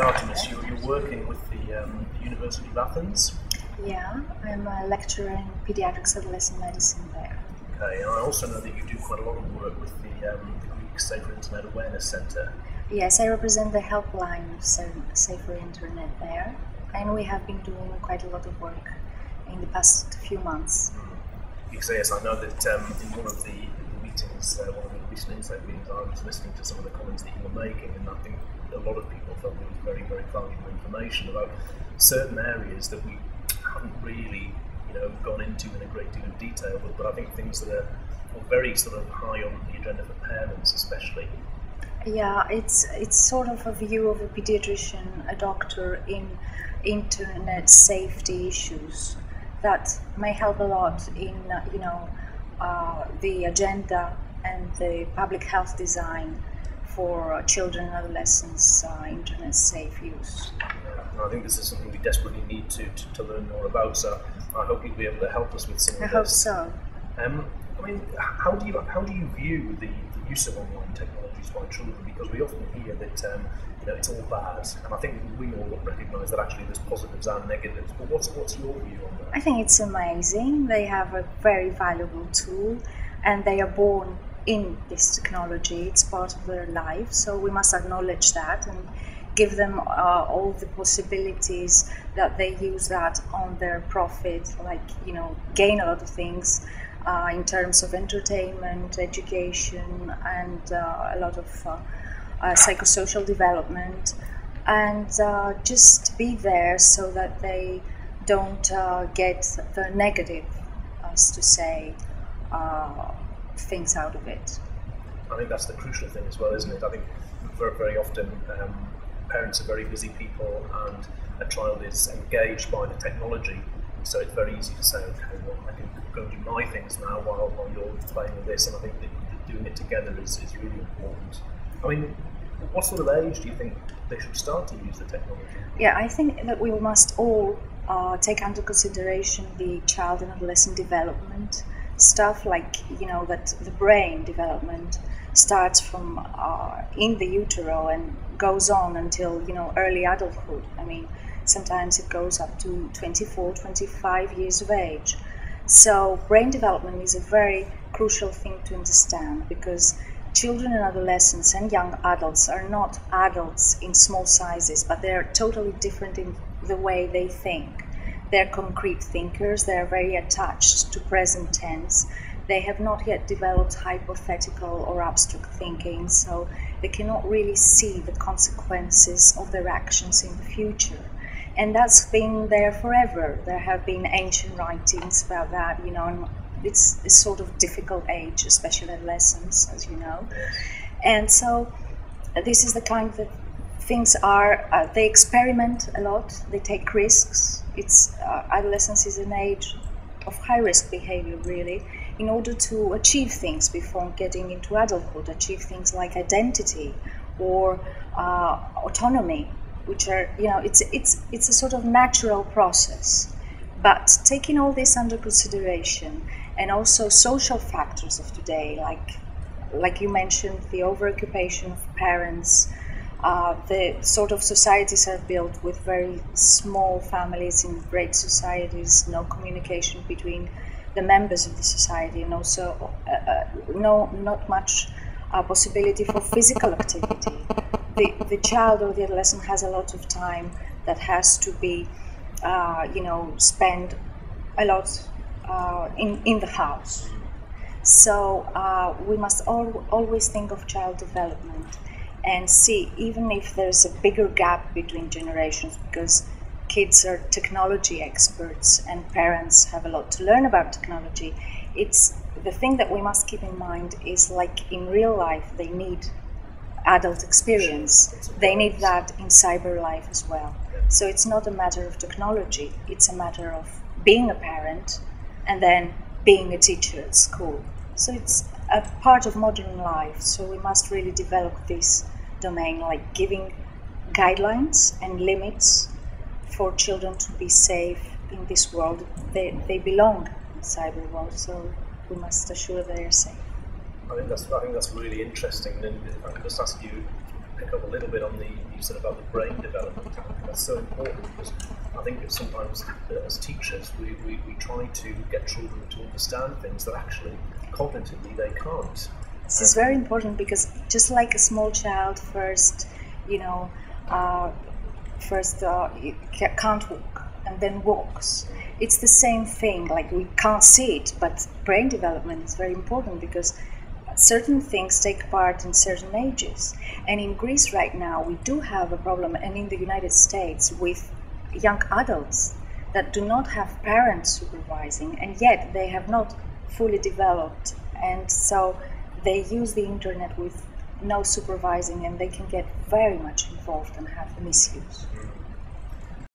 Artemis, you're working with the University of Athens. Yeah, I'm a lecturer in Pediatrics Adolescent Medicine there. Okay, and I also know that you do quite a lot of work with the Greek Safer Internet Awareness Centre. Yes, I represent the helpline of Safer Internet there, and we have been doing quite a lot of work in the past few months. Yes, I know that in one of the meetings, one of the recent Insafe meetings, I was listening to some of the comments that you were making, and I think a lot of people felt it was very, very valuable information about certain areas that we haven't really, gone into in a great deal of detail, but I think things that are very sort of high on the agenda for parents, especially. Yeah, it's sort of a view of a pediatrician, a doctor in internet safety issues that may help a lot in the agenda and the public health design for children and adolescents' internet safe use. I think this is something we desperately need to learn more about, so I hope you'll be able to help us with some of this. I hope so. How do you view the use of online technologies by children? Because we often hear that it's all bad, and I think we all recognise that actually there's positives and negatives. But what's your view on that? I think it's amazing. They have a very valuable tool, and they are born in this technology. It's part of their life, so we must acknowledge that and give them all the possibilities that they use that on their profit, gain a lot of things in terms of entertainment, education, and a lot of psychosocial development, and just be there so that they don't get the negative, as to say, things out of it. I think that's the crucial thing as well, isn't it? I think very, very often parents are very busy people, and a child is engaged by the technology, so it's very easy to say, okay, well, I can go and do my things now while you're playing with this, and I think that doing it together is really important. I mean, what sort of age do you think they should start to use the technology? Yeah, I think that we must all take under consideration the child and adolescent development stuff, that the brain development starts from in the utero and goes on until early adulthood. I mean, sometimes it goes up to 24, 25 years of age. So brain development is a very crucial thing to understand, because children and adolescents and young adults are not adults in small sizes, but they're totally different in the way they think. They're concrete thinkers, they're very attached to present tense. They have not yet developed hypothetical or abstract thinking, so they cannot really see the consequences of their actions in the future. And that's been there forever. There have been ancient writings about that, and it's a sort of difficult age, especially adolescence, as you know. And so this is the kind that things are, they experiment a lot, they take risks. Adolescence is an age of high-risk behavior, really, in order to achieve things before getting into adulthood, achieve things like identity or autonomy, which are, it's a sort of natural process. But taking all this under consideration, and also social factors of today, like you mentioned, the overoccupation of parents, the sort of societies are built with very small families in great societies, no communication between the members of the society, and also not much possibility for physical activity. The child or the adolescent has a lot of time that has to be, spent a lot in the house. So we must always think of child development and see, even if there's a bigger gap between generations, because kids are technology experts and parents have a lot to learn about technology. It's the thing that we must keep in mind is, like in real life, they need adult experience. They need that in cyber life as well. So it's not a matter of technology, it's a matter of being a parent and then being a teacher at school. So it's a part of modern life, so we must really develop this domain, like giving guidelines and limits for children to be safe in this world. They belong in the cyber world, so we must assure they are safe. I think that's really interesting. And if I could just ask you, pick up a little bit on you said about the brain development. I think that's so important because I think that sometimes as teachers we try to get children to understand things that actually cognitively they can't. This is very important because just like a small child first can't walk and then walks. It's the same thing, like we can't see it, but brain development is very important because certain things take part in certain ages. And in Greece right now, we do have a problem, and in the United States, with young adults that do not have parents supervising, and yet they have not fully developed. And so they use the internet with no supervising, and they can get very much involved and have misuse.